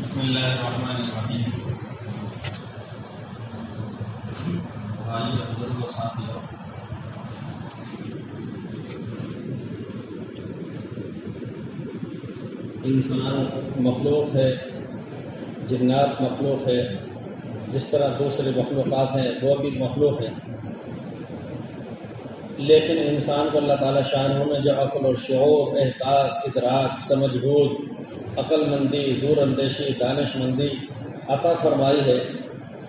بسم اللہ الرحمن الرحیم۔ بھائی بزرگ و ساتھیوں، انسان مخلوق ہے، جنات مخلوق ہے، جس طرح دوسرے مخلوقات ہیں وہ بھی مخلوق ہیں، لیکن انسان کو اللہ تعالیٰ شانہ میں جو عقل اور شعور، احساس، ادراک، سمجھ بوجھ، عقل مندی، دور اندیشی، دانش مندی عطا فرمائی ہے،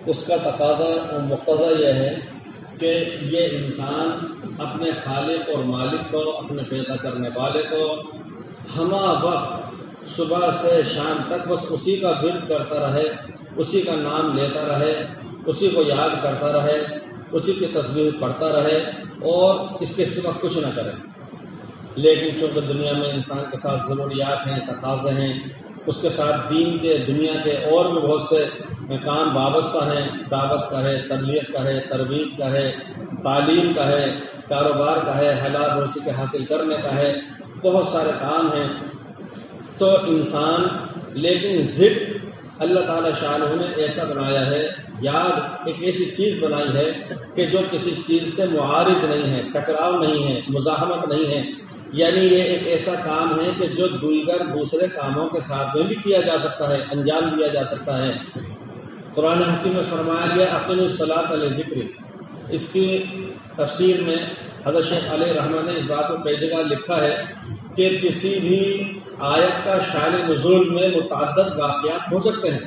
اس کا تقاضا اور مقتضا یہ ہے کہ یہ انسان اپنے خالق اور مالک کو، اپنے پیدا کرنے والے کو ہمہ وقت صبح سے شام تک بس اسی کا ورد کرتا رہے، اسی کا نام لیتا رہے، اسی کو یاد کرتا رہے، اسی کی تسبیح پڑھتا رہے اور اس کے سوا کچھ نہ کرے۔ لیکن چونکہ دنیا میں انسان کے ساتھ ضروریات ہیں، تقاضے ہیں، اس کے ساتھ دین کے، دنیا کے اور بھی بہت سے کام وابستہ ہیں، دعوت کا ہے، تبلیغ کا ہے، ترویج کا ہے، تعلیم کا ہے، کاروبار کا ہے، حلال روزی کے حاصل کرنے کا ہے، بہت سارے کام ہیں، تو انسان لیکن ذکر اللہ تعالیٰ شانہ نے ایسا بنایا ہے، یاد ایک ایسی چیز بنائی ہے کہ جو کسی چیز سے معارض نہیں ہے، ٹکراؤ نہیں ہے، مزاحمت نہیں ہے، یعنی یہ ایک ایسا کام ہے کہ جو دوسرے کاموں کے ساتھ میں بھی کیا جا سکتا ہے، انجام دیا جا سکتا ہے۔ قرآن حکیم میں فرمایا گیا اقیموا الصلاۃ لذکری، اس کی تفسیر میں حضرت شیخ علیہ رحمۃ نے اس بات کو کئی جگہ لکھا ہے کہ کسی بھی آیت کا شان نزول میں متعدد واقعات ہو سکتے ہیں،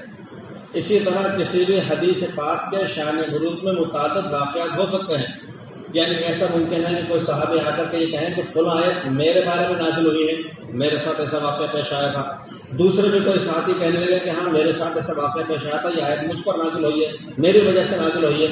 اسی طرح کسی بھی حدیث پاک کے شان ورود میں متعدد واقعات ہو سکتے ہیں، یعنی ایسا ممکن ہے کہ کوئی صحابی آ کر کے یہ کہیں کہ فلاں آیت میرے بارے میں نازل ہوئی ہے، میرے ساتھ ایسا واقعہ پیش آیا تھا، دوسرے بھی کوئی ساتھی کہنے لگے کہ ہاں میرے ساتھ ایسا واقعہ پیش آیا تھا، یہ آیت مجھ پر نازل ہوئی ہے، میری وجہ سے نازل ہوئی ہے۔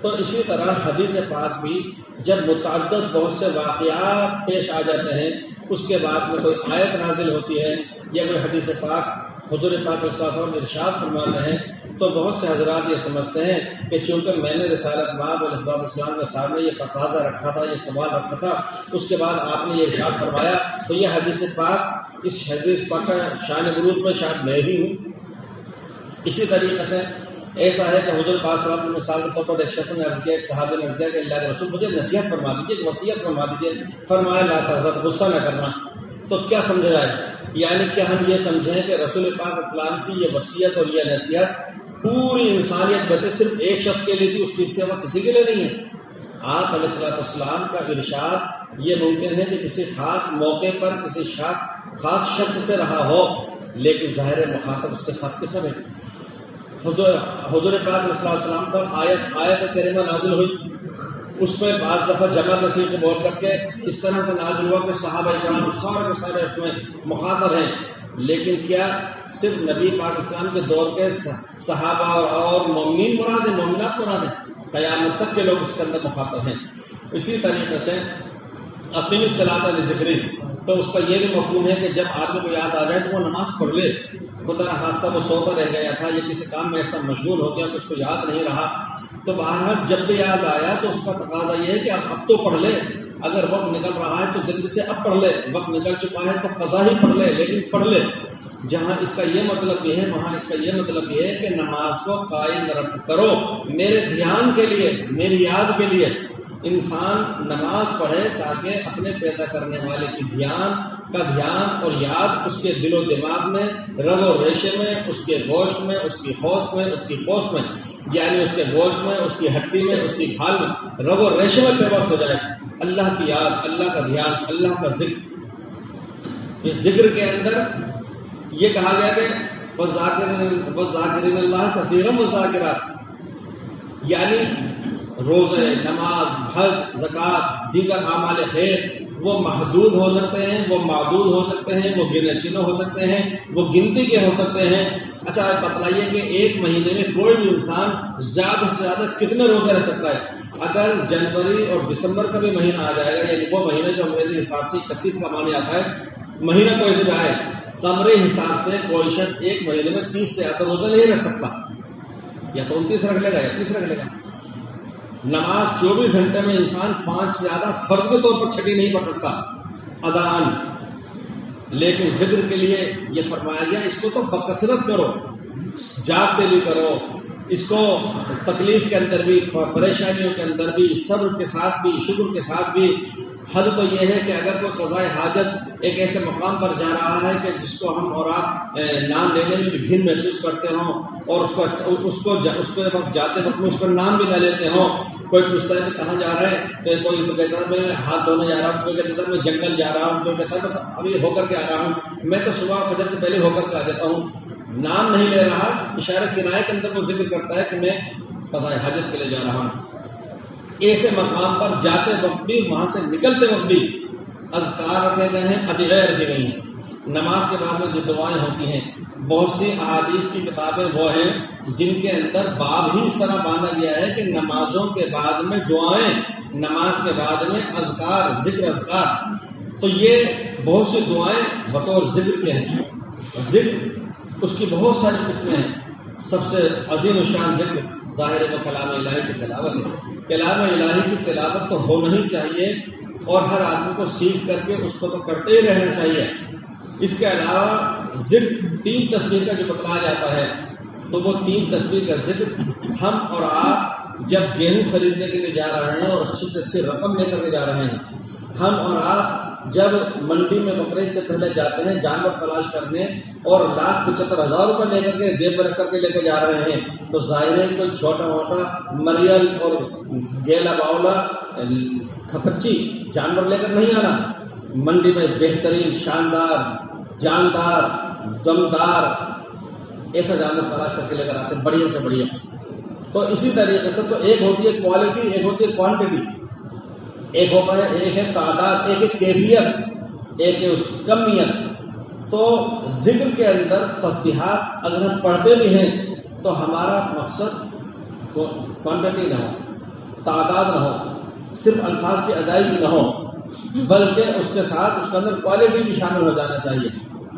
تو اسی طرح حدیث پاک بھی جب متعدد بہت سے واقعات پیش آ جاتے ہیں، اس کے بعد میں کوئی آیت نازل ہوتی ہے یا کوئی حدیث پاک حضور پاک صلی اللہ علیہ وسلم ارشاد فرماتے ہیں، تو بہت سے حضرات یہ سمجھتے ہیں کہ چونکہ میں نے رسالت مآب علیہ السلام کے سامنے یہ تقاضا رکھا تھا، یہ سوال رکھا تھا، اس کے بعد آپ نے یہ ارشاد فرمایا تو یہ حدیث پاک، اس حدیث پاک کا شان ورود میں شاید میں ہی ہوں۔ اسی طریقے سے ایسا ہے کہ حضور پاک صلی اللہ علیہ وسلم مثال کے طور پر ایک شخص نے عرض کیا، ایک صحابی نے عرض کیا کہ اللہ کے رسول مجھے نصیحت فرما دیجیے، ایک وصیت فرما دیجیے، فرمایا لا تحزن، غصہ نہ کرنا۔ تو کیا سمجھا جائے؟ یعنی کیا ہم یہ سمجھیں کہ رسول پاک اسلام کی یہ وصیت اور یہ نصیحت پوری انسانیت بچے صرف ایک شخص کے لیے تھی، اس کی سوا کسی کے لیے نہیں ہے؟ آپ علیہ السلام کا ارشاد یہ ممکن ہے کہ کسی خاص موقع پر کسی خاص شخص سے رہا ہو، لیکن ظاہر مخاطب اس کے ساتھ کے سب ہے۔ حضور پاک صلی اللہ علیہ وسلم پر آیت کریمہ نازل ہوئی، اس میں بعض دفعہ جمع کثیر کو بول کر کے اس طرح سے نازل ہوا کہ صحابہ کرام سارے کے سارے اس میں مخاطب ہیں، لیکن کیا صرف نبی پاک اسلام کے دور کے صحابہ اور مومنین مراد ہیں، مومنات مراد ہیں؟ قیامت تک کے لوگ اس کے اندر مخاطب ہیں۔ اسی طریقے سے اقیم الصلاۃ لذکری، تو اس کا یہ بھی مفہوم ہے کہ جب آدمی کو یاد آ جائے تو وہ نماز پڑھ لے، خدا نخواستہ وہ سوتا رہ گیا تھا یا کسی کام میں ایسا مشغول ہو گیا کہ اس کو یاد نہیں رہا، تو بہرحال جب بھی یاد آیا تو اس کا تقاضا یہ ہے کہ اب تو پڑھ لے، اگر وقت نکل رہا ہے تو جلدی سے اب پڑھ لے، وقت نکل چکا ہے تو قضا ہی پڑھ لے، لیکن پڑھ لے۔ جہاں اس کا یہ مطلب یہ ہے، وہاں اس کا یہ مطلب یہ ہے کہ نماز کو قائم کرو میرے دھیان کے لیے، میری یاد کے لیے۔ انسان نماز پڑھے تاکہ اپنے پیدا کرنے والے کی دھیان اور یاد اس کے دل و دماغ میں، رگ و ریشے میں، اس کے گوشت میں، اس کی ہوش میں، اس کی پوست میں، یعنی اس کے گوشت میں، اس کی ہڈی میں، اس کی کھال میں، رگ و ریشے میں پیوست ہو جائے۔ اللہ کی یاد، اللہ کا دھیان، اللہ کا ذکر۔ اس ذکر کے اندر یہ کہا گیا کہ وَالذَّاكِرِينَ اللَّهَ كَثِيرًا وَالذَّاكِرَاتِ، یعنی روزے، نماز، حج، زکوٰۃ، دیگر اعمال خیر وہ محدود ہو سکتے ہیں، وہ معدود ہو سکتے ہیں، وہ گنے چنے ہو سکتے ہیں، وہ گنتی کے ہو سکتے ہیں۔ اچھا بتلائیے کہ ایک مہینے میں کوئی بھی انسان زیادہ سے زیادہ کتنے روزے رکھ سکتا ہے؟ اگر جنوری اور دسمبر کا بھی مہینہ آ جائے گا، یعنی وہ مہینے جو انگریزی حساب سے 31 کا مانا جاتا ہے، مہینہ کوئی سے جائے، قمری حساب سے کوئی شخص ایک مہینے میں 30 سے زیادہ روزہ نہیں رکھ سکتا، یا تو 29 رکھ لے گا یا 30 رکھ لے گا۔ نماز 24 گھنٹے میں انسان 5 سے زیادہ فرض کے طور پر چھٹی نہیں پڑھ سکتا ادان، لیکن ذکر کے لیے یہ فرمایا گیا اس کو تو بکثرت کرو، جاگتے بھی کرو، اس کو تکلیف کے اندر بھی، پریشانیوں کے اندر بھی، صبر کے ساتھ بھی، شکر کے ساتھ بھی۔ حد تو یہ ہے کہ اگر کوئی قضائے حاجت ایک ایسے مقام پر جا رہا ہے کہ جس کو ہم اور آپ نام لینے میں بھی گھن محسوس کرتے ہوں، اور اس کو وقت جاتے وقت میں اس کا نام بھی نہ لیتے ہوں، کوئی پوچھتا ہے کہ کہاں جا رہے ہیں تو کوئی تو کہتا ہے میں ہاتھ دھونے جا رہا ہوں، کوئی کہتا ہے میں جنگل جا رہا ہوں، کوئی کہتا ہے بس ابھی ہو کر کے آ رہا ہوں، میں تو صبح فجر سے پہلے ہو کر کے آ جاتا ہوں، نام نہیں لے رہا، اشارہ کنایہ کے اندر وہ ذکر کرتا ہے کہ میں قضائے حاجت کے لیے جا رہا ہوں۔ ایسے مقام پر جاتے وقت بھی، وہاں سے نکلتے وقت بھی اذکار رکھے گئے ہیں، ادعیے رکھی گئی ہیں۔ نماز کے بعد میں جو دعائیں ہوتی ہیں، بہت سی احادیث کی کتابیں وہ ہیں جن کے اندر باب ہی اس طرح باندھا گیا ہے کہ نمازوں کے بعد میں دعائیں، نماز کے بعد میں اذکار، ذکر اذکار۔ تو یہ بہت سی دعائیں بطور ذکر کے ہیں۔ ذکر اس کی بہت ساری قسمیں ہیں، سب سے عظیم الشان ذکر ظاہر و کلام الہی کی تلاوت ہے۔ کلام الہی کی تلاوت تو ہونا ہی چاہیے، اور ہر آدمی کو سیکھ کر کے اس کو تو کرتے ہی رہنا چاہیے۔ اس کے علاوہ ذکر 3 تسبیح کا جو بتلایا جاتا ہے، تو وہ 3 تسبیح کا ذکر ہم اور آپ جب گیہوں خریدنے کے لیے جا رہے ہیں اور اچھی سے اچھی رقم لے کر کے جا رہے ہیں، ہم اور آپ جب منڈی میں بقرعید سے پہلے جاتے ہیں جانور تلاش کرنے اور 1,75,000 روپے لے کر کے جیب میں رکھ کر کے لے کے جا رہے ہیں، تو ظاہر ہے کوئی چھوٹا موٹا مریل اور گیلا باولا کھپچی جانور لے کر نہیں آنا، منڈی میں بہترین، شاندار، جاندار، دمدار ایسا جانور تلاش کر کے لے کر آتے ہیں، بڑھیا سے بڑھیا۔ تو اسی طریقے سے تو ایک ہوتی ہے کوالٹی، ایک ہوتی ہے کوانٹٹی، ایک ہے تعداد، ایک ہے کیفیت، ایک ہے اس کی کمیت۔ تو ذکر کے اندر تسبیحات اگر ہم پڑھتے بھی ہیں تو ہمارا مقصد کوانٹٹی نہ ہو، تعداد نہ ہو، صرف الفاظ کی ادائیگی نہ ہو، بلکہ اس کے ساتھ اس کے اندر کوالٹی بھی شامل ہو جانا چاہیے۔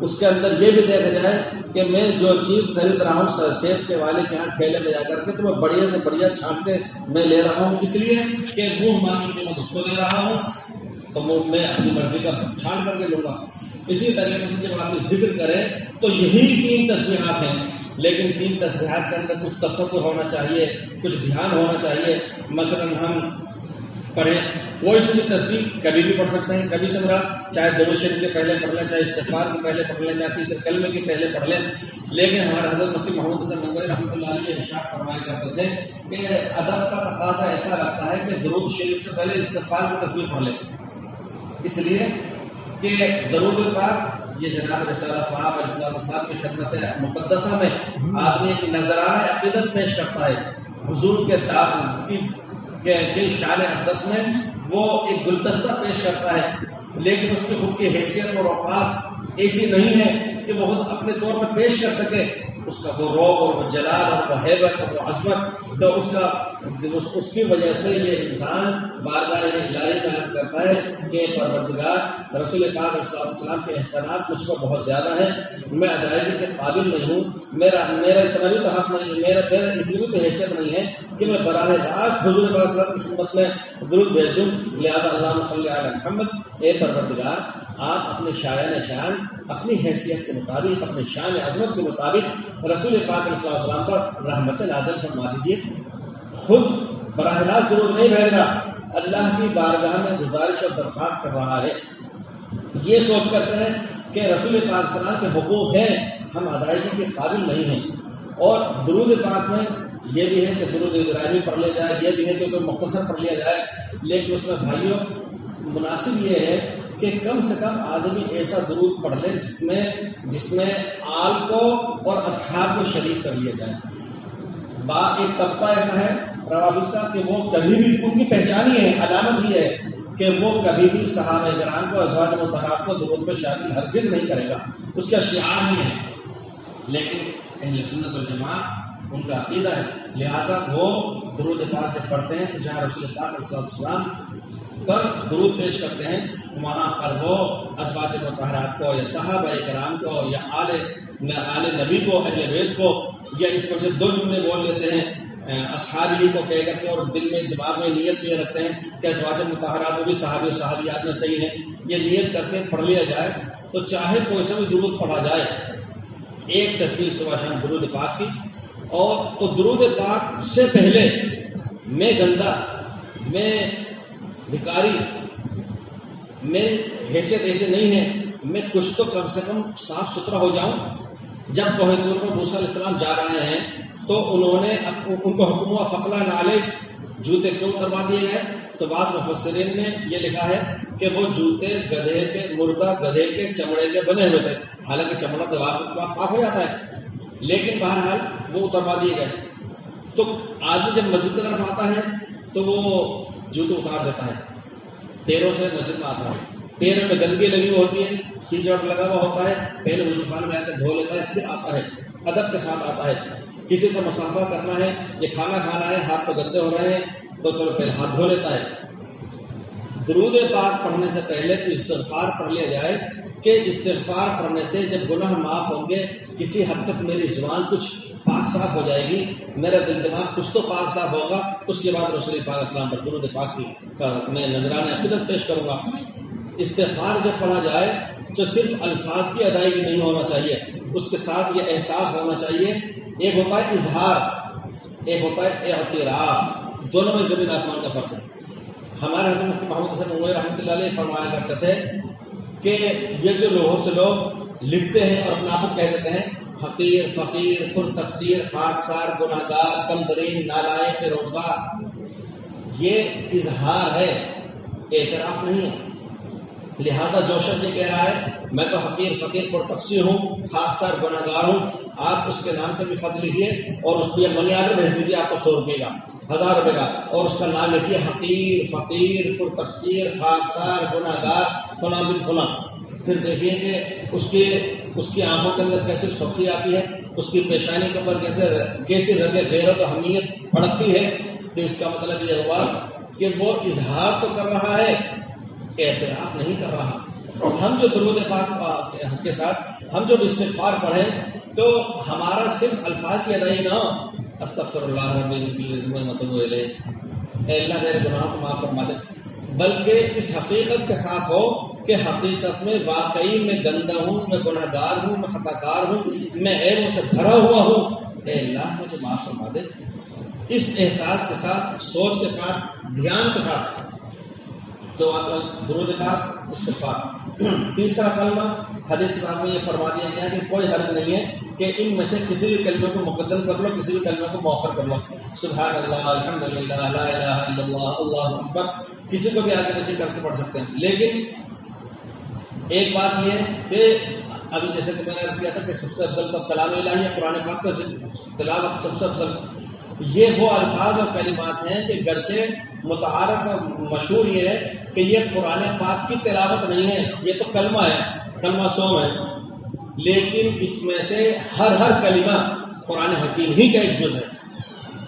اس کے اندر یہ بھی دیکھا جائے کہ میں جو چیز خرید رہا ہوں سیب کے والے کے یہاں ٹھیلے میں جا کر کے، تو میں بڑھیا سے بڑھیا چھانٹ کے میں لے رہا ہوں، اس لیے کہ منہ مانگی قیمت اس کو دے رہا ہوں، تو میں اپنی مرضی کا چھانٹ کر کے لوں گا۔ اسی طریقے سے جب آپ ذکر کریں تو یہی 3 تسبیحات ہیں، لیکن 3 تسبیحات کے اندر کچھ تصور ہونا چاہیے، کچھ دھیان ہونا چاہیے۔ مثلا ہم پڑھیں کوئی سی بھی تسبیح کبھی بھی پڑھ سکتے ہیں، کبھی سمرا، چاہے درود شریف کے پہلے پڑھ لیں، چاہے استغفار کے پہلے پڑھ لیں، چاہے تیسرے کلمے کے پہلے پڑھ لیں۔ لیکن ہمارے حضرت مفتی محمد حسن ننگوری رحمۃ اللہ علیہ ارشاد فرمایا کرتے تھے کہ ادب کا تقاضا ایسا رکھتا ہے کہ درود شریف سے پہلے استغفار کی تسبیح پڑھ لیں، اس لیے کہ درود پاک یہ جناب رسالہ پاک علیہ السلام کی خدمت مقدسہ میں آدمی کی نذرانہ عقیدت پیش کرتا ہے، حضور کے شان اقدس میں وہ ایک گلدستہ پیش کرتا ہے، لیکن اس کی خود کی حیثیت اور اوقات ایسی نہیں ہے کہ وہ خود اپنے طور پر پیش کر سکے اس کا وہ روب اور وہ جلال اور وہ ہیبت اور وہ عظمت۔ تو اس کی وجہ سے یہ انسان بارگاہ الہی کا عرض کرتا ہے کہ پروردگار رسول پاک علیہ السلام کے احسانات مجھ پر بہت زیادہ ہیں، میں ادائیگی کے قابل نہیں ہوں، میرا اتنا بھی حق نہیں، میرا اتنی بھی تو حیثیت نہیں ہے کہ میں براہ راست حضور پاک صلی اللہ علیہ وسلم کی خدمت میں درود بھیج دوں، لہٰذا اللہم صلی علی محمد، اے پروردگار آپ اپنے شایان شان، اپنی حیثیت کے مطابق، اپنے شان عظمت کے مطابق رسول پاک علیہ السلام پر رحمت نازل فرما دیجیے۔ خود براہ راست درود نہیں بھیج رہا، اللہ کی بارگاہ میں گزارش اور درخواست کر رہا ہے، یہ سوچ کر کریں کہ رسول پاک صلی اللہ علیہ وسلم کے حقوق ہیں، ہم ادائیگی کے قابل نہیں ہیں۔ اور درود پاک میں یہ بھی ہے کہ درود ابراہیمی پڑھ لیا جائے، یہ بھی ہے کہ کوئی مختصر پڑھ لیا جائے، لیکن اس میں بھائیوں مناسب یہ ہے کہ کم سے کم آدمی ایسا درود پڑھ لے جس میں آل کو اور اصحاب کو شریک کر لیا جائے۔ ایک طبقہ ایسا ہے روافض کا کہ وہ کبھی بھی، ان کی پہچان ہی ہے، علامت ہی ہے کہ وہ کبھی بھی صحابہ کرام کو، ازواج مطہرات کو درود میں شامل ہرگز نہیں کرے گا، اس کا شعار ہی ہے۔ لیکن اہل سنت والجماعت ان کا عقیدہ ہے، لہذا وہ درود پاک جب پڑھتے ہیں تو جہاں رسول پاک علیہ السلام پر درود پیش کرتے ہیں وہاں پر وہ ازواج مطہرات کو یا صحابہ کرام کو یا آل نبی کو، اہل بیت کو، یا اس پر سے 2 جملے بول لیتے ہیں اصحابی کو کہہ کر کے، اور دل میں دماغ میں نیت بھی رکھتے ہیں کہ ازواج مطہرات بھی صحابی و صحابیات میں صحیح ہیں، یہ نیت کر کے پڑھ لیا جائے تو چاہے کوئی سا بھی درود پڑھا جائے، ایک تسبیح صبح شام درود پاک کی، اور تو درود پاک سے پہلے میں گندا، میں بھکاری، میں حیثیت ایسے نہیں ہے، میں کچھ تو کم سے کم صاف ستھرا ہو جاؤں۔ جب کوہ طور پر موسیٰ علیہ السلام جا رہے ہیں تو انہوں نے ان کو حکم ہوا فقلا نالے، جوتے کیوں اتروا دیے گئے؟ تو بعد مفسرین نے یہ لکھا ہے کہ وہ جوتے گدھے کے، مردہ گدھے کے چمڑے کے بنے ہوئے تھے، حالانکہ چمڑا تو پاک ہو جاتا ہے، لیکن بہرحال وہ اتروا دیے گئے۔ تو آدمی جب مسجد کی طرف آتا ہے تو وہ جوتے اتار دیتا ہے، پیروں سے مسجد میں آتا ہے، پیروں میں گندگی لگی ہوئی ہوتی ہے، کیچڑ لگا ہوا ہوتا ہے، پہلے وضو خانے میں آ کر دھو لیتا ہے، پھر آتا ہے، ادب کے ساتھ آتا ہے۔ کسی سے مصافحہ کرنا ہے، یہ کھانا کھانا ہے، ہاتھ تو گندے ہو رہے ہیں تو چلو پہلے ہاتھ دھو لیتا ہے۔ درود پاک پڑھنے سے پہلے استغفار پڑھ لیا جائے کہ استغفار پڑھنے سے جب گناہ معاف ہوں گے، کسی حد تک میری زبان کچھ پاک صاف ہو جائے گی، میرا دل دماغ کچھ تو پاک صاف ہوگا، اس کے بعد رسول پاک اسلام پر درود پاک کی میں نذرانہ عقیدت پیش کروں گا۔ استغفار جب پڑھا جائے تو صرف الفاظ کی ادائیگی نہیں ہونا چاہیے، اس کے ساتھ یہ احساس ہونا چاہیے، ایک ہوتا ہے اظہار، ایک ہوتا ہے اعتراف، دونوں میں زمین آسمان کا فرق ہے۔ ہمارے حضرت مفتی محمود حسن ننگوہی رحمۃ اللہ علیہ فرمایا کرتے تھے کہ یہ جو لوگوں سے لوگ لکھتے ہیں اور اپنا آپ کہہ دیتے ہیں حقیر، فقیر، پر تقصیر، خاکسار، گناہ گار، کم ترین، نالائق، بے روزگار، یہ اظہار ہے، اعتراف نہیں ہے۔ لہذا جو شخص یہ کہہ رہا ہے میں تو حقیر، فقیر، پر تقصیر ہوں، خاکسار، گناہ گار ہوں، آپ اس کے نام پہ بھی خط لکھیے اور اس پہ منی آرڈر بھیج دیجیے آپ کو 100 روپے کا، 1000 روپے کا، اور اس کا نام لکھیے حقیر، فقیر، پر تقصیر، خاکسار، گناہ گار، فلاں بن فلاں۔ پھر دیکھیے کہ اس کی آنکھوں کے اندر کیسی سختی آتی ہے، اس کی پیشانی کے اوپر کیسی رگ غیرت و حمیت بھڑکتی ہے، تو اس کا مطلب یہ ہوا کہ وہ اظہار تو کر رہا ہے، اعتراف نہیں کر رہا۔ ہم جو درود پاک کے ساتھ ہم جو استغفار پڑھیں تو ہمارا صرف الفاظ کی ادائیگی نہ ہو، استغفر اللہ ربی واتوب الیہ، اے اللہ میرے گناہوں کو معاف فرما دے، بلکہ اس حقیقت کے ساتھ ہو کہ حقیقت میں واقعی میں گندہ ہوں، میں گناہ گار ہوں، میں خطا کار ہوں، میں عیبوں سے بھرا ہوا ہوں، اے اللہ مجھے معاف فرما دے۔ اس احساس کے ساتھ، سوچ کے ساتھ، دھیان کے ساتھ تو درود پاک استغفار۔ تیسرا کلمہ حدیث پاک میں یہ فرما دیا گیا کہ کوئی حرج نہیں ہے کہ ان میں سے کسی بھی کلمے کو مقدم کر لو، کسی بھی کلمے کو مؤخر کر لو، سبحان اللہ، الحمدللہ، لا الہ الا اللہ، اللہ اکبر، کسی کو بھی آگے پیچھے کر کے پڑھ سکتے ہیں۔ لیکن ایک بات یہ ہے کہ ابھی جیسے کہ میں نے عرض کیا تھا کہ سب سے افضل کا کلام الہی ہے، قرآن پاک کا تلاوت سب سے افضل، یہ وہ الفاظ اور کلمات ہیں کہ گرچہ متعارف اور مشہور یہ ہے کہ یہ قرآن پاک کی تلاوت نہیں ہے، یہ تو کلمہ ہے، کلمہ سوم ہے، لیکن اس میں سے ہر کلمہ قرآن حکیم ہی کا ایک جز ہے،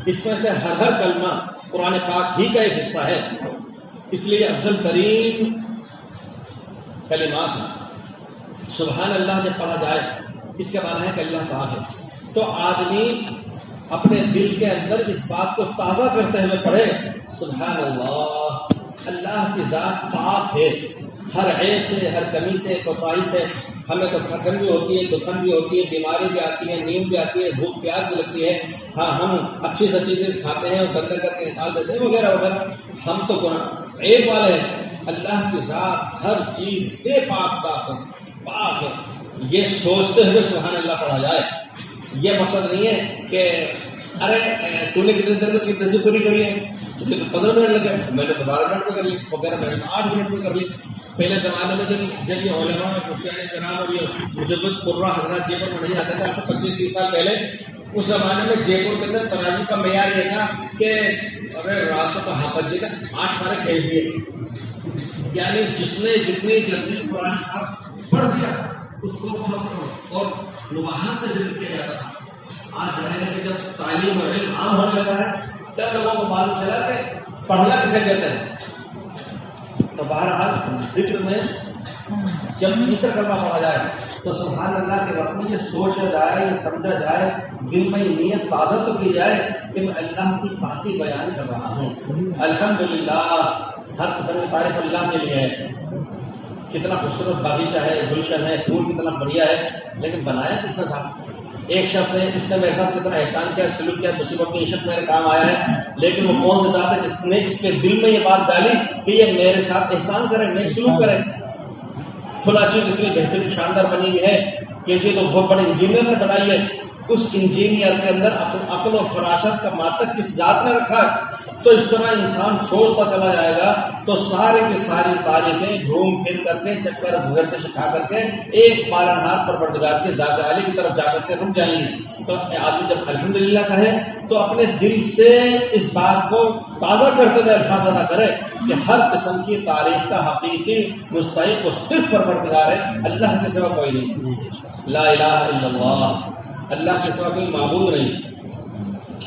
اس میں سے ہر کلمہ قرآن پاک ہی کا ایک حصہ ہے، اس لیے افضل ترین کلمات ہیں۔ سبحان اللہ جب پڑھا جائے اس کا معنی ہے کہ اللہ پاک ہے، تو آدمی اپنے دل کے اندر اس بات کو تازہ کرتے ہوئے پڑھے سبحان اللہ، اللہ کی ذات پاک ہے ہر عیب سے، ہر کمی سے، کوتاہی سے۔ ہمیں تو تھکن بھی ہوتی ہے، دکھن بھی ہوتی ہے، بیماری بھی آتی ہے، نیند بھی آتی ہے، بھوک پیاس بھی لگتی ہے، ہاں ہم اچھی سے اچھی چیز کھاتے ہیں اور گندہ کر کے نکال دیتے ہیں وغیرہ وغیرہ، ہم تو گناہ عیب والے ہیں۔ اللہ کی ذات ہر چیز سے پاک صاف ہے، پاک ہے، یہ سوچتے ہوئے سبحان اللہ پڑھا جائے۔ یہ مقصد نہیں ہے کہ ارے تو نے کتنے دیر میں کتنی تصویر پوری کری ہے، تجھے تو 15 منٹ لگے، میں نے تو 12 منٹ میں کر لی وغیرہ، میں نے 8 منٹ میں کر لی۔ پہلے زمانے میں جب یہ علماء مفتیان کرام اور یہ مجدد قرہ حضرات جے پور میں نہیں آتے تھے، آج سے 25-30 سال پہلے، اس زمانے میں جے پور کے اندر تراجی کا معیار یہ تھا کہ ارے رات کو کہاں بجے کا 8 سارے کھیل دیے، یعنی جتنی جلدی قرآن پاک پڑھ دیا اس کو اور وہاں سے ذکر کیا جاتا تھا۔ آج زمانے میں جب تعلیم اور علم عام ہونے لگا ہے تب لوگوں کو معلوم چلا کہ پڑھنا کسے کہتے ہیں۔ تو بہرحال ذکر میں جب تیسرا کلمہ پڑھا جائے تو سبحان اللہ کے وقت میں یہ سوچا جائے، یہ سمجھا جائے، دل میں یہ نیت تازہ تو کی جائے کہ میں اللہ کی پاکی بیان کر رہا ہوں، الحمدللہ، ہر قسم کی تعریف اللہ کے لیے ہے۔ کتنا خوبصورت باغیچہ ہے، گلشن ہے، پھول کتنا بڑھیا ہے، لیکن بنایا کس نے تھا؟ ایک شخص نے، اس نے میرے ساتھ کتنا احسان کیا، سلوک کیا، مصیبت میں یہ شخص میرے کام آیا ہے، لیکن وہ کون سے ذات ہے جس نے اس کے دل میں یہ بات ڈالی کہ یہ میرے ساتھ احسان کرے، نیک سلوک کرے. فلاں چیز اتنی بہترین شاندار بنی ہوئی ہے کہ یہ تو بہت بڑے انجینئر نے بنائی ہے. اس انجینئر کے اندر عقل و فراست کا ماتک کس ذات نے رکھا ہے؟ تو اس طرح انسان سوچتا چلا جائے گا تو سارے کی ساری تاریخیں گھوم پھر کر کے چکر گھرتے سکھا کر کے ایک پالنہار پروردگار کے ذات عالی کی طرف جا کر کے رک جائیں گی. تو آدمی جب الحمدللہ کہے تو اپنے دل سے اس بات کو تازہ کرتے ہوئے الفاظ ادا کرے کہ ہر قسم کی تعریف کا حقیقی مستحق وہ صرف پروردگار ہے، اللہ کے سوا کوئی نہیں. لا الہ الا اللہ، اللہ کے سوا کوئی معبود نہیں،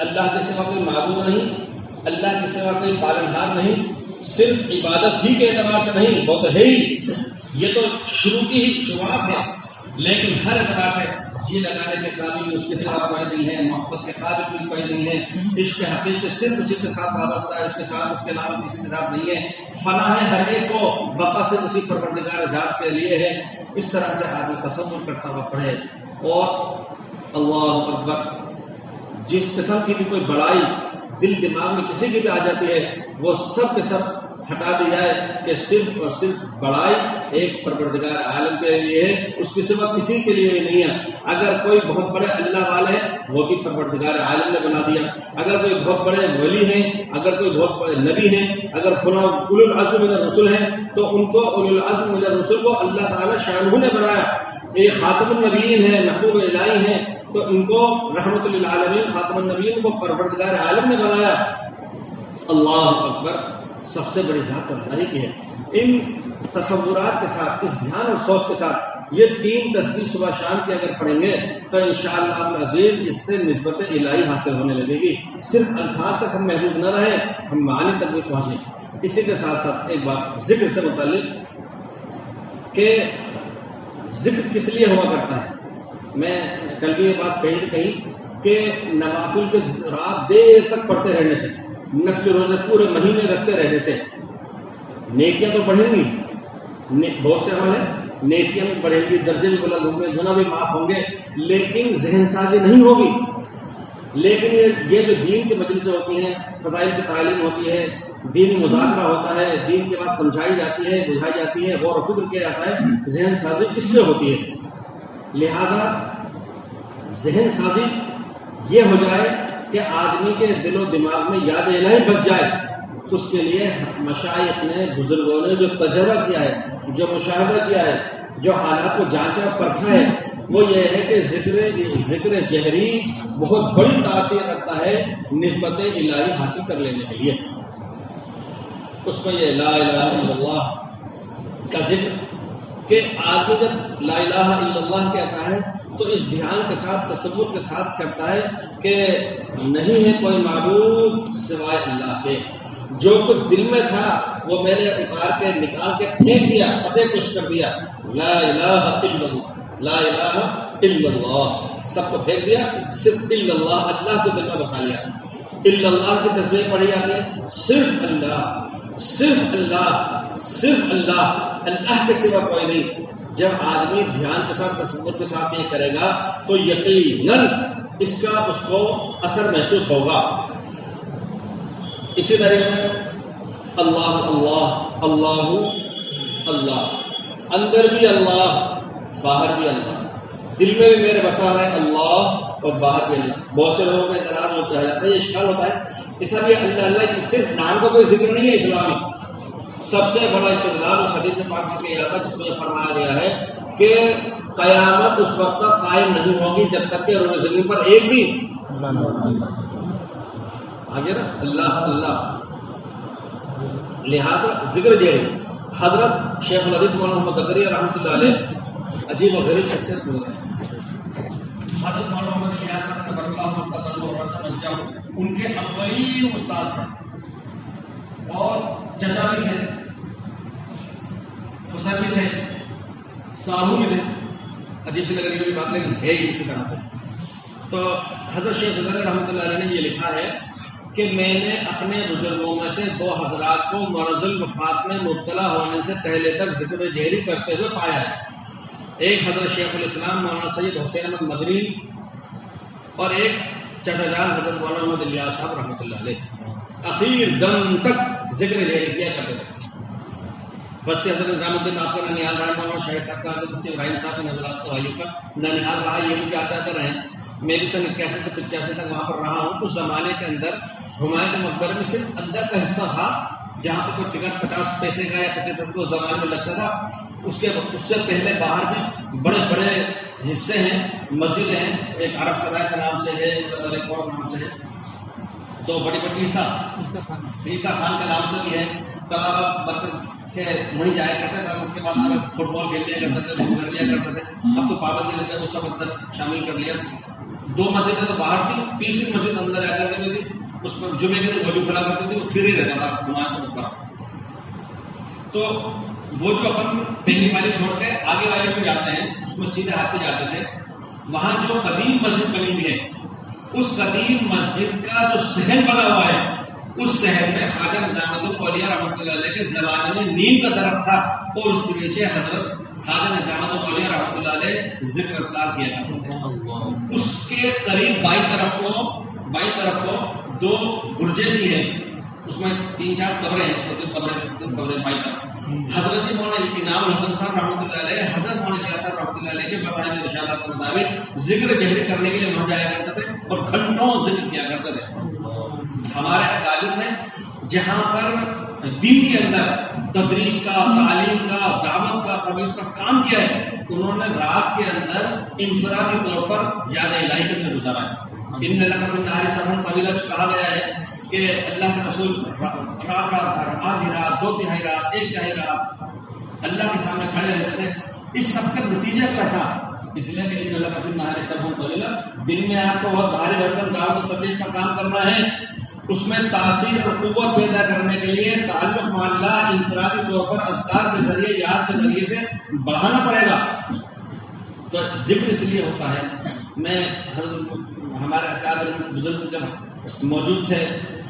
اللہ کے سوا کوئی معبود نہیں، اللہ کے سوا کوئی پالنہار نہیں. صرف عبادت ہی کے اعتبار سے نہیں، وہ تو ہے ہی، یہ تو شروع کی ہی شروعات ہے، لیکن ہر اعتبار سے جی لگانے کے قابل اس کے سوا کوئی نہیں ہے، محبت کے قابل بھی کوئی نہیں ہے، عشق حقیقی صرف اسی کے ساتھ وابستہ ہے، اس کے ساتھ اس کے علاوہ کسی کے ساتھ نہیں ہے. فنا ہے ہر ایک کو، بقا صرف اسی پروردگار ذات کے لیے ہے. اس طرح سے آدمی تصور کرتا ہوا پڑھے اور اللہ اکبر. جس قسم کی بھی کوئی بڑائی دل دماغ میں کسی کی بھی آ جاتی ہے وہ سب کے سب ہٹا دی جائے کہ صرف اور صرف بڑائی ایک پروردگار عالم کے لیے ہے، اس کے سوا کسی کے لیے بھی نہیں ہے. اگر کوئی بہت بڑے اللہ والے ہیں وہ بھی پروردگار عالم نے بنا دیا، اگر کوئی بہت بڑے ولی ہیں، اگر کوئی بہت بڑے نبی ہیں، اگر فلاں اولو العزم من الرسل ہیں تو ان کو اولو العزم من الرسل کو اللہ تعالی شانہ نے بنایا. یہ خاتم النبیین ہیں، محبوب الہی ہیں، تو ان کو رحمت للعالمین خاتم النبیین کو پروردگار عالم نے بنایا. اللہ اکبر. سب سے بڑی ذات اللہ کی ہے. ان تصورات کے ساتھ، اس دھیان اور سوچ کے ساتھ یہ 3 تسبیح صبح شام کی اگر پڑھیں گے تو انشاءاللہ العزیز اس سے نسبت الہی حاصل ہونے لگے گی. صرف الفاظ تک ہم محدود نہ رہیں، ہم معانی تک بھی پہنچیں. اسی کے ساتھ ساتھ ایک بات ذکر سے متعلق کہ ذکر کس لیے ہوا کرتا ہے. میں کل بھی یہ بات کہی کہ نوافل کے رات دیر تک پڑھتے رہنے سے، نفل روزے پورے مہینے رکھتے رہنے سے نیکیاں تو بڑھیں گی، بہت سے عمل ہیں، نیکیاں بھی بڑھیں گی، درجے بھی بلند ہوں گے، گناہ بھی معاف ہوں گے، لیکن ذہن سازی نہیں ہوگی. لیکن یہ جو دین کی مجلسیں ہوتی ہیں، فضائل کی تعلیم ہوتی ہے، دینی مذاکرہ ہوتا ہے، دین کی بات سمجھائی جاتی ہے، بجھائی جاتی ہے، غور و فکر کیا جاتا ہے، ذہن سازی اس سے ہوتی ہے. لہذا ذہن سازی یہ ہو جائے کہ آدمی کے دل و دماغ میں یاد الہی بس جائے. اس کے لیے مشائخ نے، بزرگوں نے جو تجربہ کیا ہے، جو مشاہدہ کیا ہے، جو حالات کو جانچا پرکھا ہے، وہ یہ ہے کہ ذکر جہری بہت بڑی تاثیر رکھتا ہے نسبت الہی حاصل کر لینے کے لیے. اس میں یہ لا الہ الا اللہ کا ذکر کہ آدمی جب لا الہ الا اللہ کہتا ہے تو اس دھیان کے ساتھ، تصور کے ساتھ کرتا ہے کہ نہیں ہے کوئی معبود سوائے اللہ کے. جو کچھ دل میں تھا وہ میں نے اتار کے نکال کے پھینک دیا، اسے کچھ کر دیا. لا الہ الا اللہ، لا الہ الا اللہ، سب کو پھینک دیا، صرف الا اللہ، اللہ کو دل میں بسا لیا. الا اللہ کی تصویر پڑھی جاتی ہے، صرف اللہ، صرف اللہ، صرف اللہ، اللہ کے سوا کوئی نہیں. جب آدمی دھیان کے ساتھ، تصور کے ساتھ یہ کرے گا تو یقیناً اس کا اس کو اثر محسوس ہوگا. اسی طریقے میں اللہ اللہ اللہ اللہ، اندر بھی اللہ، باہر بھی اللہ، دل میں بھی میرے بسا ہے اللہ اور باہر بھی اللہ. بہت سے لوگوں کا اعتراض ہوتا ہے، یہ اشکال ہوتا ہے، اس لیے اللہ اللہ کی صرف نام کا کوئی ذکر نہیں ہے اسلام میں. سب سے بڑا استدلال اس حدیث پاک سے کیا جاتا ہے جس میں فرمایا گیا ہے کہ قیامت اس وقت تک قائم نہیں ہوگی جب تک کہ روئے زمین پر ایک بھی آگے نا اللہ اللہ. لہذا ذکر جہری. حضرت شیخ الحدیث مولانا محمد زکریا رحمۃ اللہ علیہ عجیب و غریب شخصیت بول رہے ہیں. حضرت مولانا محمد الیاس صاحب قبر اللہ مرتضی ان کے اولین استاد ہیں اور چچا بھی تھے، حسین بھی تھے، سالو بھی تھے. عجیب سی لگ رہی ہوئی بات لیکن ہے اسی طرح سے. تو حضرت شیخ زکریا رحمۃ اللہ علیہ نے یہ لکھا ہے کہ میں نے اپنے بزرگوں میں سے 2 حضرات کو مرض الوفات میں مبتلا ہونے سے پہلے تک ذکر جہری کرتے ہوئے پایا ہے. ایک حضرت شیخ الاسلام مولانا سید حسین احمد مدنی اور ایک چچا جان حضرت مولانا محمد الیاس صاحب رحمۃ اللہ علیہ اخیر دم تک ذکر جہری کیا کرتے تھے. بستی حضرت نظام الدین آپ کا ننیال رہا ہے، مولانا شاہد صاحب کا، حضرت مفتی ابراہیم صاحب کے نظرات تو کا ننیال رہا. یہ بھی کیا چاہتے رہے، میں بھی سن 81 سے 85 تک وہاں پر رہا ہوں. اس زمانے کے اندر ہمایوں کے مقبرے میں صرف اندر کا حصہ تھا جہاں پہ کوئی ٹکٹ 50 پیسے کا یا 25 پیسے اس زمانے میں لگتا تھا. اس سے پہلے باہر بھی بڑے بڑے حصے ہیں، مسجد ہیں، ایک عرب سرائے کے نام سے ہے، ایک اور نام سے ہے، تو بڑی بڑی عیسیٰ خان کے نام سے بھی ہے. طلبا کہ وہیں جایا کرتے تھے، سب کے بعد فٹ بال کھیل لیا کرتے تھے، کر لیا کرتے تھے. اب تو پابندی لگ گئی، وہ سب اندر شامل کر لیا. 2 مسجدیں تو باہر تھی، تیسری مسجد اندر آ کر کے تھی. اس پر جمعے کے دن وہ بھی کھلا کرتی تھی، وہ فری رہتا تھا ہمایوں کے مقبرہ. تو وہ جو اپن پہلی والی چھوڑ کے آگے والے پہ جاتے ہیں، اس میں سیدھے ہاتھ پہ جاتے تھے. وہاں جو قدیم مسجد بنی ہوئی ہے، اس قدیم مسجد کا جو صحن بنا ہوا ہے، اس شہر میں خواجہ نظام الدین اولیاء رحمۃ اللہ علیہ کے زمانے میں نیم کا درخت تھا، اور اس کے نیچے حضرت خواجہ نظام الدین اولیاء رحمۃ اللہ علیہ ذکر اذکار کیا کرتے تھے. اس کے قریب بائیں طرف کو 2 برجے سی ہیں، اس میں 3-4 قبریں ہیں، قبریں بائیں طرف. حضرت مولانا انعام حسن صاحب رحمۃ اللہ علیہ، حضرت مولانا الیاس صاحب رحمۃ اللہ علیہ کے بتائے ہوئے ارشادات کے مطابق ذکر جہری کرنے کے لیے وہاں جایا کرتے تھے اور گھنٹوں ذکر کیا کرتے تھے. ہمارے اکابر نے جہاں پر دین کے اندر تدریس کا، تعلیم کا، دعوت کا، تبلیغ کا کام کیا ہے، انہوں نے رات کے اندر انفرادی طور پر یاد الہی کے اندر گزارا ہے. ان لک فی النہار سبحا طویلا جو کہا گیا ہے کہ اللہ کے رسول رات بھر، آدھی رات، 2/3 رات، 1/3 رات اللہ کے سامنے کھڑے رہتے تھے. اس سب کا نتیجہ کیا تھا؟ اس لیے کہ ان لک فی النہار سبحا طویلا، دن میں آپ کو بہت بھاری بھرکم دعوت و تبلیغ کا کام کرنا ہے. اس میں تاثیر اور قوت پیدا کرنے کے لیے تعلق معاملہ انفرادی طور پر اذکار کے ذریعے، یاد کے ذریعے سے بڑھانا پڑے گا. تو ذکر اس لیے ہوتا ہے. میں ہمارے اکابر بزرگ جب موجود تھے،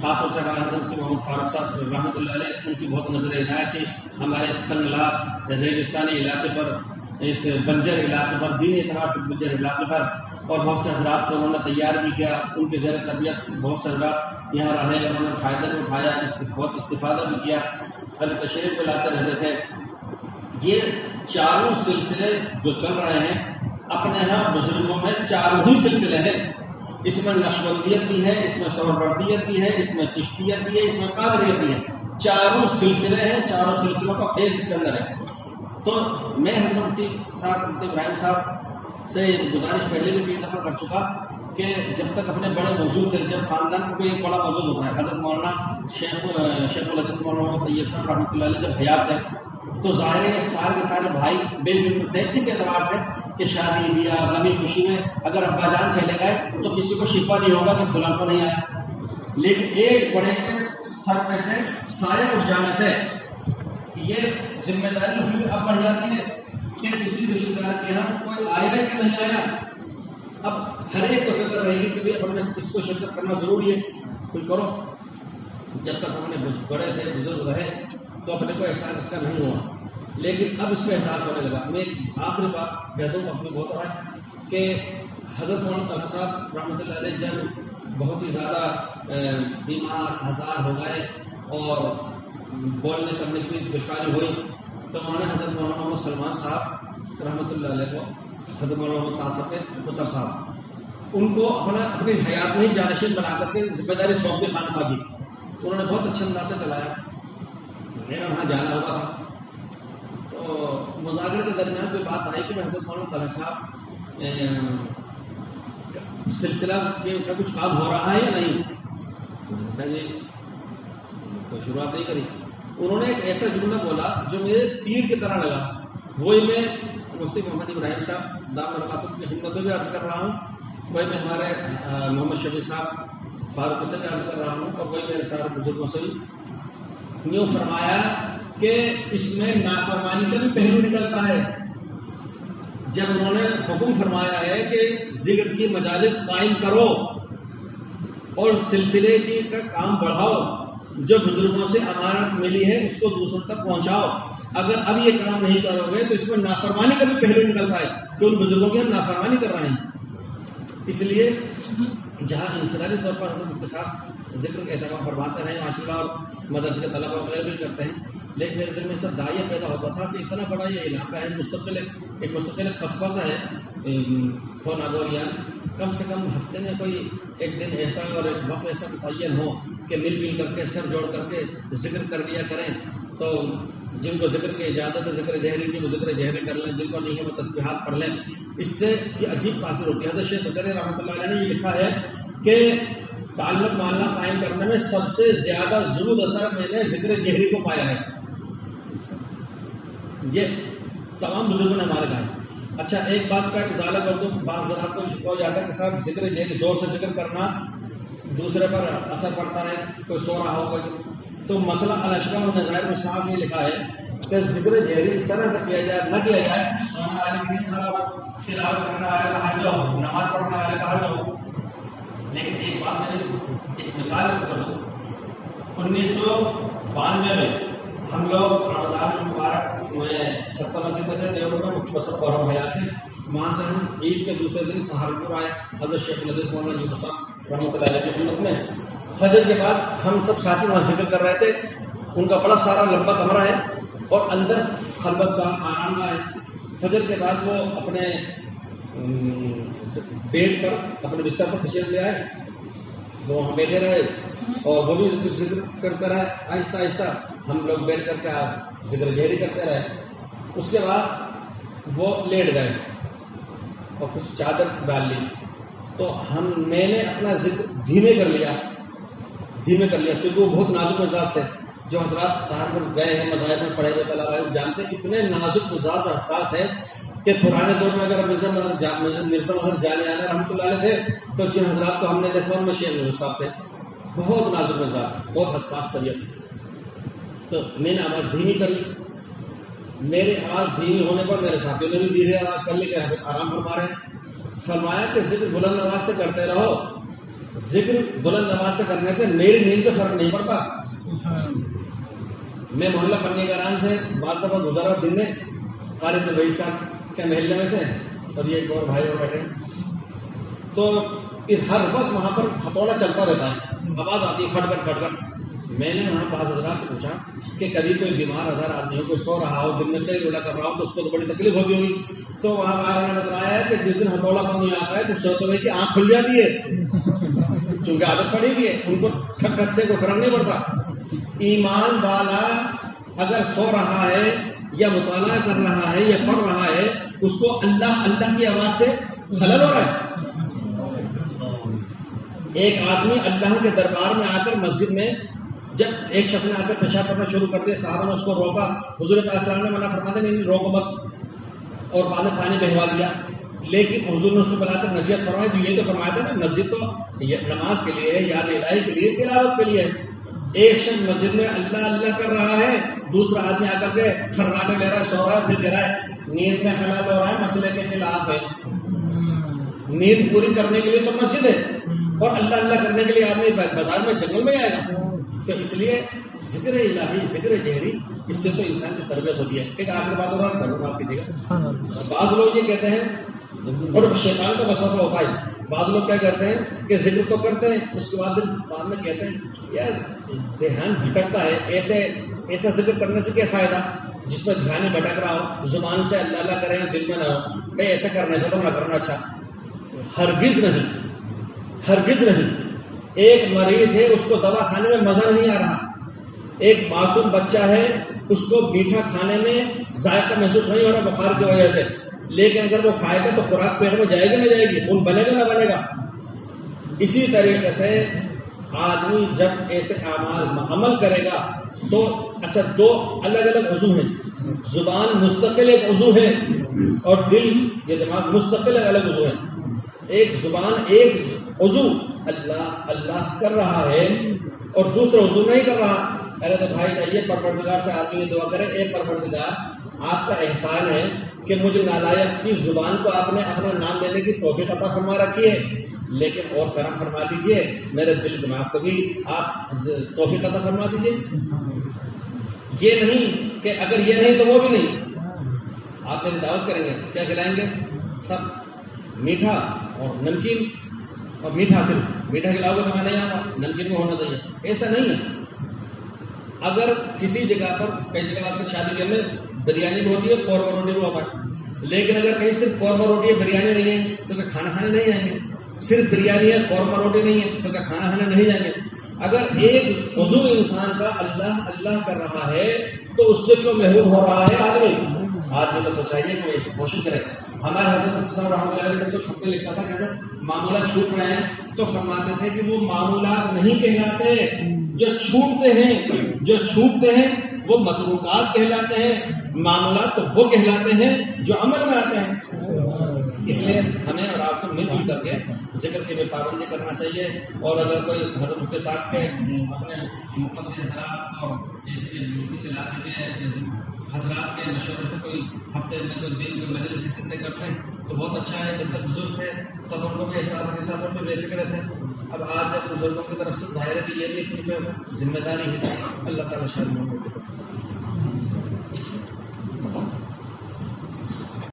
خاص طور سے ہمارے حضرت محمد فاروق صاحب رحمۃ اللہ علیہ، ان کی بہت نظر عنایت تھی ہمارے سنگلاخ ریگستانی علاقے پر، اس بنجر علاقے پر، دینی اعتبار سے بنجر علاقے پر. اور بہت سے حضرات کو انہوں نے تیار بھی کیا، ان کے زیر تربیت بہت سے حضرات یہاں رہے، انہوں نے فائدہ بھی اٹھایا، بہت استفادہ بھی کیا، تشریف کو لاتے رہتے تھے. یہ چاروں سلسلے جو چل رہے ہیں اپنے یہاں بزرگوں میں، چاروں ہی سلسلے ہیں. اس میں نقشبندیت بھی ہے، اس میں سہروردیت بھی ہے، اس میں چشتیت بھی ہے، اس میں قادریت بھی ہے. چاروں سلسلے ہیں، چاروں سلسلوں کا فیض اس کے اندر ہے. تو میں حضرت مفتی صاحب، مفتی ابراہیم صاحب سے گزارش پہلے بھی کئی دفعہ کر چکا کہ جب تک اپنے بڑے موجود تھے، جب خاندان کو کوئی ایک بڑا موجود ہوتا ہے، حضرت مولانا شیخ الحدیث مولانا طیب صاحب رحمۃ اللہ علیہ جب حیات ہے تو ظاہر ہے سارے کے سارے بھائی بے فکر تھے اس اعتبار سے کہ شادی بیاہ غمی خوشی میں اگر ابا جان چلے گئے تو کسی کو شکوہ نہیں ہوگا کہ فلاں کو نہیں آیا. لیکن ایک بڑے کے سر پہ سے سایہ اٹھ جانے سے یہ ذمہ داری پھر اب بڑھ جاتی ہے کہ کسی رشتے دار کے یہاں کوئی آئے گا کہ نہیں آیا. اب ہر ایک کو فکر رہے گی کہ اپنے اس کو شرکت کرنا ضروری ہے، کوئی کرو. جب تک ہم نے بڑے تھے، بزرگ رہے تو اپنے کو احساس اس کا نہیں ہوا، لیکن اب اس کو احساس ہونے لگا. میں آخری بات کہہ دوں اپنی بہت رہا ہے کہ حضرت مولانا طلحہ صاحب رحمۃ اللہ علیہ جب بہت ہی زیادہ بیمار ہزار ہو گئے اور بولنے کرنے کی دشواری ہوئی تو انہوں نے حضرت مولانا محمد سلمان صاحب رحمۃ اللہ علیہ کو، حضرت مولانا محمد سعد صاحب صاحب ان کو اپنی حیات میں ہی جانشین بنا کر کے ذمہ داری سونپ دی خانقاہ کی. انہوں نے بہت اچھے انداز سے چلایا. میرا وہاں جانا ہوا تھا تو مذاکرے کے درمیان کوئی بات آئی کہ میں حضرت مولانا طلحہ صاحب سلسلہ کا کچھ کام ہو رہا ہے یا نہیں. کوئی شروعات نہیں کری. انہوں نے ایک ایسا جملہ بولا جو میرے تیر کی طرح لگا. وہی میں مفتی محمد ابراہیم صاحب دام برکاتہ کی خدمت میں بھی عرض کر رہا ہوں، وہی میں ہمارے محمد شفیع صاحب فاروق سے بھی عرض کر رہا ہوں، اور وہی میرے سارے بزرگوں سے بھی یوں فرمایا کہ اس میں نافرمانی کا بھی پہلو نکلتا ہے. جب انہوں نے حکم فرمایا ہے کہ ذکر کی مجالس قائم کرو اور سلسلے کا کام بڑھاؤ، جو بزرگوں سے امانت ملی ہے اس کو دوسروں تک پہنچاؤ۔ اگر اب یہ کام نہیں کرو گے تو اس میں نافرمانی کا بھی پہلو نکلتا ہے کہ ان بزرگوں کی ہم نافرمانی کر رہے ہیں۔ اس لیے جہاں انفرادی طور پر ہم اختصاص ذکر کا اہتمام فرماتے رہے ماشاء اللہ، اور مدرسے کے طلبہ وغیرہ بھی کرتے ہیں، لیکن میرے دل میں سب داعیہ پیدا ہوتا تھا کہ اتنا بڑا یہ علاقہ ہے، مستقل قصبہ سا ہے کھو ناگوریا، کم سے کم ہفتے میں کوئی ایک دن ایسا اور ایک وقت ایسا متعین ہو کہ مل جل کر کے سر جوڑ کر کے ذکر کر لیا کریں۔ تو جن کو ذکر کی اجازت ہے ذکر جہری کی وہ ذکر جہری کر لیں، جن کو نہیں ہے وہ تسبیحات پڑھ لیں۔ اس سے یہ عجیب تاثر ہوتی ہے۔ حضرت شیخ بکری رحمۃ اللہ علیہ نے یہ لکھا ہے کہ تعلق معاملہ قائم کرنے میں سب سے زیادہ زود اثر میں نے ذکر جہری کو پایا ہے، یہ تمام بزرگوں نے ہمارے کہا ہے۔ اچھا ایک بات کا ازالہ کر دوں، بعض ذرات کو شکوا جاتا ہے کہ صاحب ذکر جہری زور سے ذکر کرنا دوسرے پر اثر پڑتا ہے، کوئی سو رہا ہوگا، تو مسئلہ الاشباہ و نظائر میں صاحب یہ لکھا ہے کہ ذکر جہری اس طرح سے کیا جائے، نہ کیا جائے سونے والے کی نہیں کھڑا ہو، تلاوت کرنے والے کا ہٹ جاؤ، نماز پڑھنے والے کا ہٹ جاؤ۔ لیکن ایک بات میں نے ایک مثال کر دوں، 1992 میں ہم لوگ رمضان مبارک میں چھتہ مسجد میں تھے، دیوبند میں مفتی بصر قرم حیات تھے، وہاں سے ہم عید کے دوسرے دن سہارنپور آئے حضرت شیخ الحدیث مولانا یونس صاحب رحمۃ اللہ علیہ کی خدمت میں۔ فجر کے بعد ہم سب ساتھی وہاں ذکر کر رہے تھے، ان کا بڑا سارا لمبا کمرہ ہے اور اندر خلوت کا آرام گاہ ہے۔ فجر کے بعد وہ اپنے بیڈ پر اپنے بستر پر تشریف لے آئے، وہ وہاں بیٹھے رہے اور وہ بھی کچھ ذکر کرتے رہے، آہستہ آہستہ ہم لوگ بیٹھ کر کے ذکر جہری کرتے رہے۔ اس کے بعد وہ لیٹ گئے اور کچھ چادر ڈال لی، تو میں نے اپنا ذکر دھیمے کر لیا چونکہ وہ بہت نازک مزاج تھے۔ جو حضرات سہارنپور گئے ہیں مذاہب میں پڑھے ہوئے طلبہ جانتے ہیں اتنے نازک مزاج اور حساس تھے کہ پرانے دور میں اگر مرزا مظہر جانے آنے رحمۃ اللہ علیہ تھے تو جن حضرات کو ہم نے دیکھا ان میں شیخ نور صاحب تھے، بہت نازک مزاج، بہت حساس طبیعت۔ تو میں نے آواز دھیمی کر لی، میری آواز دھیمی ہونے پر میرے ساتھیوں نے بھی دھیرے آواز کر لی کہ آرام فرما رہے ہیں۔ فرمایا کہ ذکر بلند آواز سے کرتے رہو، ذکر بلند آواز سے کرنے سے میری نیند پہ فرق نہیں پڑتا۔ میں محلہ پنی گرام سے بعض دفعہ گزارا دن میں قاری دبئی صاحب کے محلے میں سے، اور یہ ایک اور بھائی اور بیٹھے، تو ہر وقت وہاں پر ہتھوڑا چلتا رہتا ہے، آواز آتی ہے کھٹ کھٹ کھٹ کھٹ۔ میں نے وہاں بعض حضرات سے پوچھا کہ کبھی کوئی بیمار ہزار آدمی ہو، کوئی سو رہا ہو، دن میں کئی روڑا کر رہا ہو تو اس کو تو بڑی تکلیف ہوتی ہوگی۔ تو وہاں نے بتایا ہے کہ جس دن ہتھوڑا بند ہو جاتا ہے تو سوتے ہوئے کہ آنکھ کھل جاتی ہے، چونکہ عادت پڑی ہوئی ہے، ان کو ٹھک ٹھک سے کوئی فرق نہیں پڑتا۔ ایمان والا اگر سو رہا ہے یا مطالعہ کر رہا ہے یا پڑھ رہا ہے، اس کو اللہ اللہ کی آواز سے خلل ہو رہا ہے۔ ایک آدمی اللہ کے دربار میں آ کر مسجد میں جب ایک شخص نے آ کر پیشاب کرنا شروع کر دیا، صحابہ نے اس کو روکا، حضور پاک صلی اللہ علیہ وسلم نے منع فرماتے نہیں روکو مت، اور بعد میں پانی بہوا دیا، لیکن حضور نے اس کو بلا کر نصیحت فرمائی۔ تو یہ تو فرمایا تھا نا مسجد تو نماز کے لیے ہے، یاد الہی کے لیے، تلاوت کے لیے ہے۔ ایک شخص مسجد میں اللہ اللہ کر رہا ہے، دوسرا آدمی آ کر کے خرراٹے لے رہا ہے، سو رہا ہے، پھر دے رہا ہے، نیند میں خلل ہو رہا ہے، مسئلے کے خلاف ہے۔ نیند پوری کرنے کے لیے تو مسجد ہے، اور اللہ اللہ کرنے کے لیے آدمی بازار میں جنگل میں آئے گا۔ تو اس لیے ذکر الہی ذکر جہری اس سے تو انسان کی تربیت ہوتی ہے۔ ایک آخری بات ہو رہا ہے آپ کیجیے گا، بعض لوگ یہ کہتے ہیں اور شیطان کا وسوسہ ہوتا ہے، بعض لوگ کیا کرتے ہیں کہ ذکر تو کرتے ہیں، اس کے بعد میں کہتے ہیں یار دھیان بھٹکتا ہے، ایسا ذکر کرنے سے کیا فائدہ جس میں دھیان بھٹک رہا ہو، زبان سے اللہ اللہ کریں دل میں نہ ہو، بھائی ایسا کرنے سے تو نہ کرنا اچھا۔ ہرگز نہیں، ہرگز نہیں۔ ایک مریض ہے، اس کو دوا کھانے میں مزہ نہیں آ رہا، ایک معصوم بچہ ہے، اس کو میٹھا کھانے میں ذائقہ محسوس نہیں ہو رہا بخار کی وجہ سے، لیکن اگر وہ کھائے گا تو خوراک پیٹ میں جائے گی نہ جائے گی، خون بنے گا نہ بنے گا۔ اسی طریقے سے آدمی جب ایسے عمل کرے گا تو اچھا دو الگ الگ عضو ہیں، زبان مستقل ایک عضو ہے اور دل یہ دماغ مستقل ایک الگ عضو ہے۔ ایک زبان ایک عضو اللہ اللہ کر رہا ہے اور دوسرا عضو نہیں کر رہا۔ ارے تو بھائی جائیے پروردگار سے آدمی یہ دعا کرے، اے پروردگار آپ کا احسان ہے کہ مجھے نالائق کی زبان کو آپ نے اپنا نام لینے کی توفیق عطا فرما رکھی ہے، لیکن اور کرم فرما دیجئے میرے دل دماغ کو بھی آپ توفیق عطا فرما دیجئے. یہ نہیں کہ اگر یہ نہیں تو وہ بھی نہیں. آپ میری دعوت کریں گے کیا کھلائیں گے؟ سب میٹھا اور نمکین، اور میٹھا صرف میٹھا کھلاؤ گے تو میں نہیں آؤں گا، نمکین میں ہونا چاہیے. ایسا نہیں ہے. اگر کسی جگہ پر کئی جگہ آج کل شادی کے میں بریانی بھی ہوتی ہے، قورمہ روٹی بھی ہوتا ہے، لیکن اگر کہیں صرف قورمہ روٹی ہے بریانی نہیں ہے تو کیا کھانا کھانے نہیں جائیں گے؟ صرف بریانی ہے قورمہ روٹی نہیں ہے تو کیا کھانا کھانے نہیں جائیں گے؟ اگر ایک عضو انسان کا اللہ اللہ کر رہا ہے تو اس سے کیوں محروم ہو رہا ہے آدمی کو تو چاہیے کہ وہ ایسی کوشش کرے. ہمارے حضرت صاحب رحمۃ اللہ علیہ خط میں لکھا تھا کہ اگر معاملات چھوٹ رہے ہیں تو فرماتے تھے کہ وہ معاملات نہیں کہلاتے جو چھوٹتے ہیں وہ متروکات کہلاتے ہیں. معاملات تو وہ کہلاتے ہیں جو عمل میں آتے ہیں. اس لیے ہمیں اور آپ کو مل جل کر کے ذکر کی پابندی کرنا چاہیے. اور اگر کوئی حضرت مفتی صاحب کے اپنے مقدس حضرات اور اس علاقے کے حضرات کے مشورے سے کوئی ہفتے میں کوئی دن کوئی مجلس کی سطح کر لیں تو بہت اچھا ہے. جب تک بزرگ تھے تب ان کو بھی احساس دیتا تھا، بے فکر تھے. اب آج جب بزرگوں کی طرف سے ظاہر ہے کہ یہ بھی ذمہ داری ہے. اللہ تعالیٰ شاید